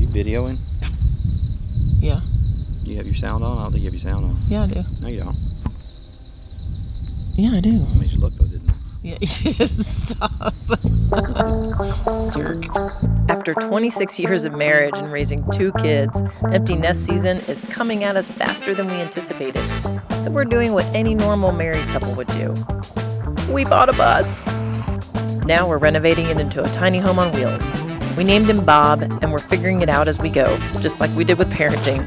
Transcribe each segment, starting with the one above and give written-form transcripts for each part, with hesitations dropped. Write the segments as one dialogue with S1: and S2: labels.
S1: videoing?
S2: Yeah.
S1: You have your sound on? I don't think you have your sound on.
S2: Yeah, I do.
S1: No, you don't.
S2: Yeah, I do.
S1: It made you look though, didn't it?
S2: Yeah, you did. Stop. Jerk. After 26 years of marriage and raising 2 kids, empty nest season is coming at us faster than we anticipated. So we're doing what any normal married couple would do. We bought a bus. Now we're renovating it into a tiny home on wheels. We named him Bob, and we're figuring it out as we go, just like we did with parenting.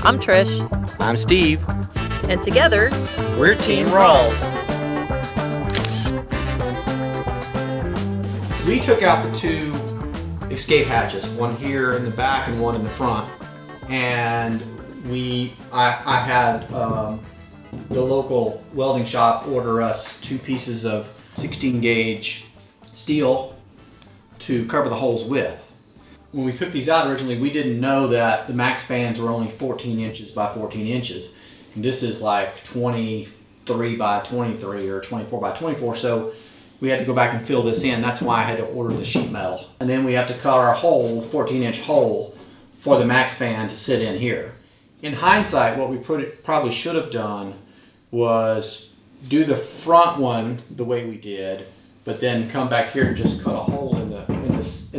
S2: I'm Trish.
S1: I'm Steve.
S2: And together,
S1: We're Team Rawls. We took out the 2 escape hatches, one here in the back and one in the front. And I had the local welding shop order us 2 pieces of 16 gauge steel to cover the holes with. When we took these out originally, we didn't know that the Max fans were only 14 inches by 14 inches. And this is like 23 by 23 or 24 by 24. So we had to go back and fill this in. That's why I had to order the sheet metal. And then we have to cut our hole, 14-inch hole, for the Max fan to sit in here. In hindsight, what we probably should have done was do the front one the way we did, but then come back here and just cut a hole in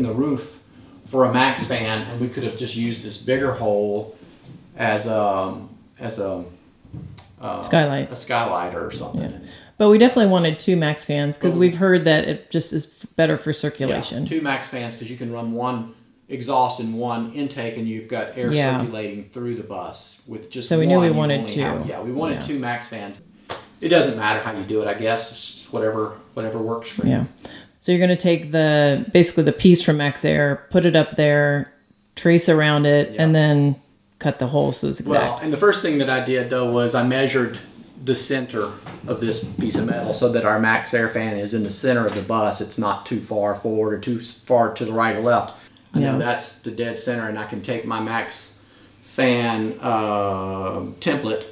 S1: the roof for a Max fan, and we could have just used this bigger hole as a skylight or something.
S2: Yeah. But we definitely wanted 2 Max fans because we've heard that it just is better for circulation.
S1: Yeah, 2 Max fans because you can run one exhaust and one intake, and you've got air circulating through the bus with just.
S2: So we knew we wanted 2.
S1: We wanted 2 Max fans. It doesn't matter how you do it, I guess. It's just whatever works for you.
S2: Yeah. So you're going to take basically the piece from MaxxAir, put it up there, trace around it, and then cut the hole so it's exact.
S1: Well, and the first thing that I did though was I measured the center of this piece of metal so that our MaxxAir fan is in the center of the bus. It's not too far forward or too far to the right or left. I know that's the dead center, and I can take my Max fan template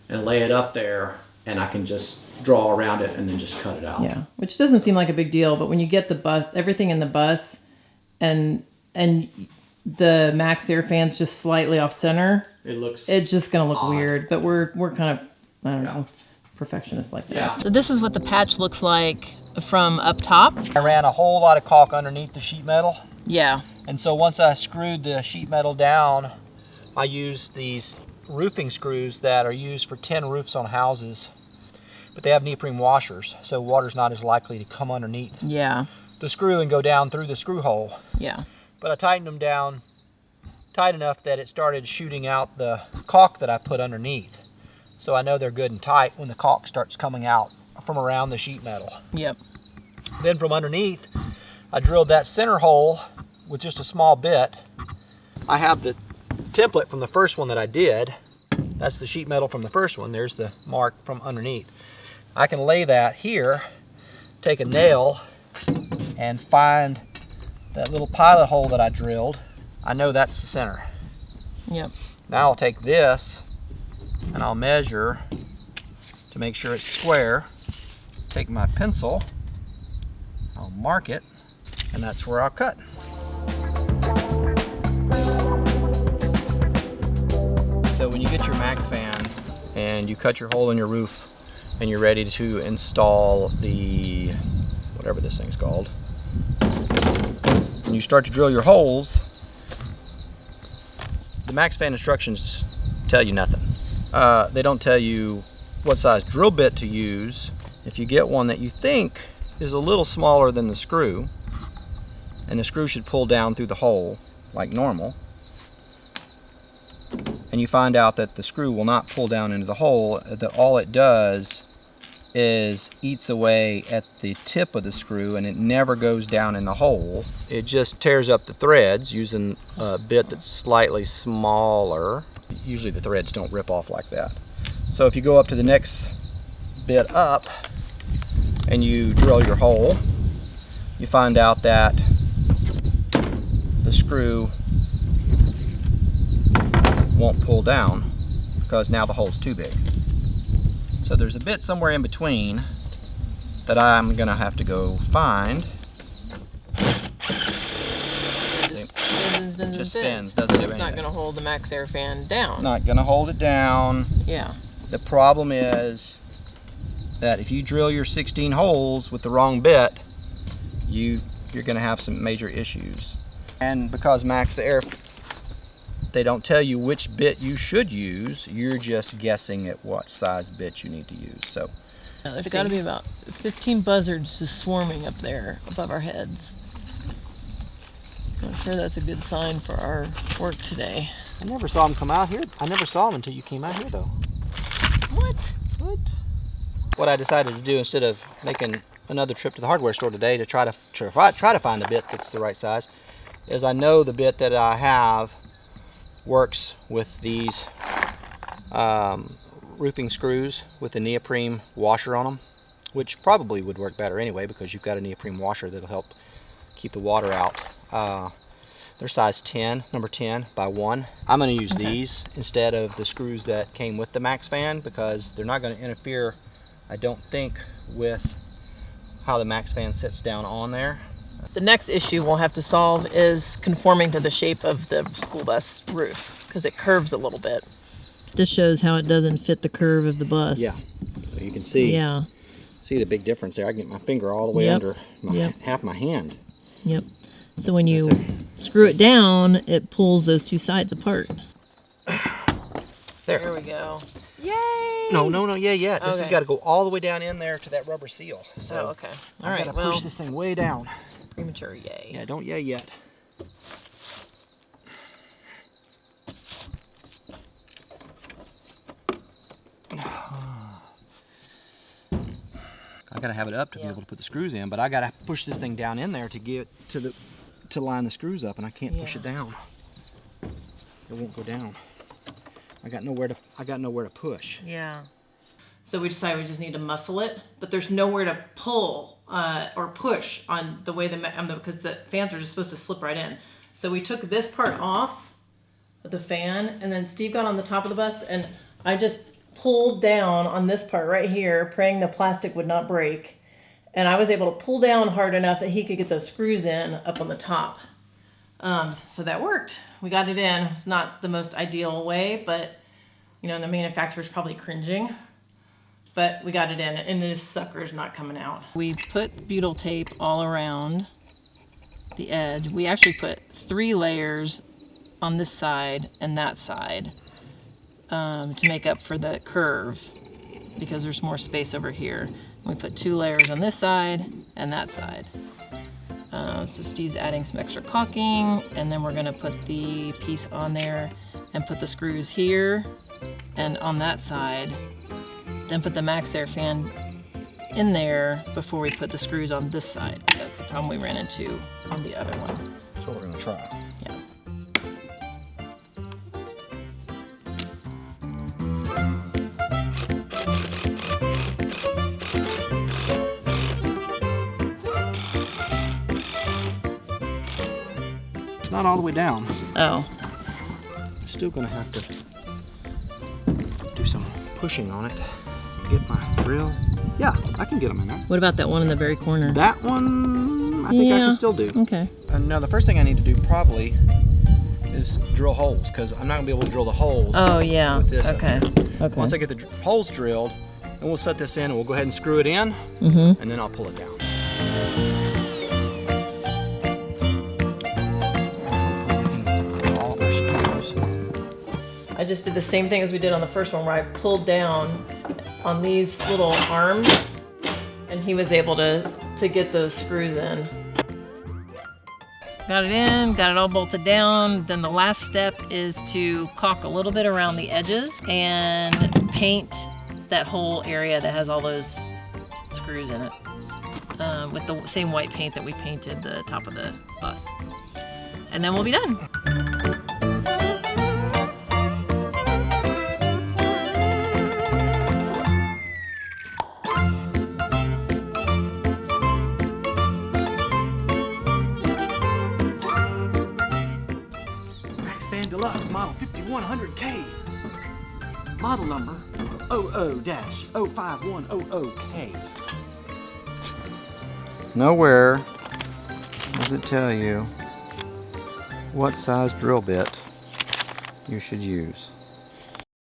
S1: and lay it up there, and I can just draw around it and then just cut it out.
S2: Yeah, which doesn't seem like a big deal, but when you get the bus, everything in the bus, and the MaxxAir fan's just slightly off center, it's just gonna look weird. But we're kind of, I don't know, perfectionists like that.
S1: Yeah.
S2: So this is what the patch looks like from up top.
S3: I ran a whole lot of caulk underneath the sheet metal.
S2: Yeah.
S3: And so once I screwed the sheet metal down, I used these roofing screws that are used for tin roofs on houses. But they have neoprene washers, so water's not as likely to come underneath the screw and go down through the screw hole.
S2: Yeah.
S3: But I tightened them down tight enough that it started shooting out the caulk that I put underneath. So I know they're good and tight when the caulk starts coming out from around the sheet metal.
S2: Yep.
S3: Then from underneath, I drilled that center hole with just a small bit. I have the template from the first one that I did. That's the sheet metal from the first one. There's the mark from underneath. I can lay that here, take a nail, and find that little pilot hole that I drilled. I know that's the center.
S2: Yep.
S3: Now I'll take this and I'll measure to make sure it's square. Take my pencil, I'll mark it, and that's where I'll cut. So when you get your Max fan and you cut your hole in your roof and you're ready to install the, whatever this thing's called, when you start to drill your holes, the Max fan instructions tell you nothing. They don't tell you what size drill bit to use. If you get one that you think is a little smaller than the screw, and the screw should pull down through the hole like normal, and you find out that the screw will not pull down into the hole, that all it does is eats away at the tip of the screw and it never goes down in the hole. It just tears up the threads using a bit that's slightly smaller. Usually the threads don't rip off like that. So if you go up to the next bit up and you drill your hole, you find out that the screw won't pull down because now the hole's too big. So there's a bit somewhere in between that I'm gonna have to go find.
S2: Just spins,
S3: just
S2: and
S3: spins,
S2: spins.
S3: doesn't do
S2: It's not
S3: anything.
S2: going to hold the MaxxAir fan down.
S3: Not gonna hold it down.
S2: Yeah.
S3: The problem is that if you drill your 16 holes with the wrong bit, you're gonna have some major issues. And because MaxxAir, they don't tell you which bit you should use, you're just guessing at what size bit you need to use. So
S2: There's got to be about 15 buzzards just swarming up there above our heads. I'm sure that's a good sign for our work today.
S1: I never saw them come out here. I never saw them until you came out here, though.
S2: What?
S1: What I decided to do, instead of making another trip to the hardware store today to try to find a bit that's the right size, is I know the bit that I have works with these roofing screws with the neoprene washer on them, which probably would work better anyway because you've got a neoprene washer that'll help keep the water out. They're size 10, number 10 by 1. I'm going to use these instead of the screws that came with the Max fan because they're not going to interfere, I don't think, with how the Max fan sits down on there.
S2: The next issue we'll have to solve is conforming to the shape of the school bus roof because it curves a little bit. This shows how it doesn't fit the curve of the bus.
S1: Yeah, so you can see see the big difference there. I can get my finger all the way under half my hand.
S2: Yep. So when you screw it down, it pulls those two sides apart. There we go. Yay!
S1: No, yeah. This has got to go all the way down in there to that rubber seal. So
S2: okay. All right.
S1: I've got to push this thing way down.
S2: Premature yay.
S1: Yeah, don't yay yet. I gotta have it up to be able to put the screws in, but I gotta push this thing down in there to get to line the screws up, and I can't push it down. It won't go down. I got nowhere to push.
S2: Yeah. So we decided we just need to muscle it, but there's nowhere to pull or push on the way because the fans are just supposed to slip right in. So we took this part off of the fan, and then Steve got on the top of the bus, and I just pulled down on this part right here, praying the plastic would not break. And I was able to pull down hard enough that he could get those screws in up on the top. So that worked. We got it in. It's not the most ideal way, but the manufacturer's probably cringing. But we got it in, and this sucker's not coming out. We put butyl tape all around the edge. We actually put 3 layers on this side and that side to make up for the curve because there's more space over here. We put 2 layers on this side and that side. So Steve's adding some extra caulking, and then we're going to put the piece on there and put the screws here and on that side. Then put the MaxxAir fan in there before we put the screws on this side. That's the problem we ran into on the other one.
S1: That's what we're gonna try.
S2: Yeah.
S1: It's not all the way down.
S2: Oh.
S1: I'm still gonna have to do some pushing on it. Get my drill. Yeah, I can get them in there.
S2: What about that one in the very corner?
S1: That one, I think I can still do.
S2: Okay.
S1: And now the first thing I need to do probably is drill holes, because I'm not gonna be able to drill the holes.
S2: Oh yeah.
S1: With this.
S2: Okay. Okay.
S1: Once I get the holes drilled, then we'll set this in and we'll go ahead and screw it in, and then I'll pull it down.
S2: I just did the same thing as we did on the first one, where I pulled down on these little arms, and he was able to get those screws in. Got it in, got it all bolted down. Then the last step is to caulk a little bit around the edges and paint that whole area that has all those screws in it with the same white paint that we painted the top of the bus. And then we'll be done.
S1: Deluxe model 5100K. Model number 00-05100K. Nowhere does it tell you
S3: what size drill bit you should use.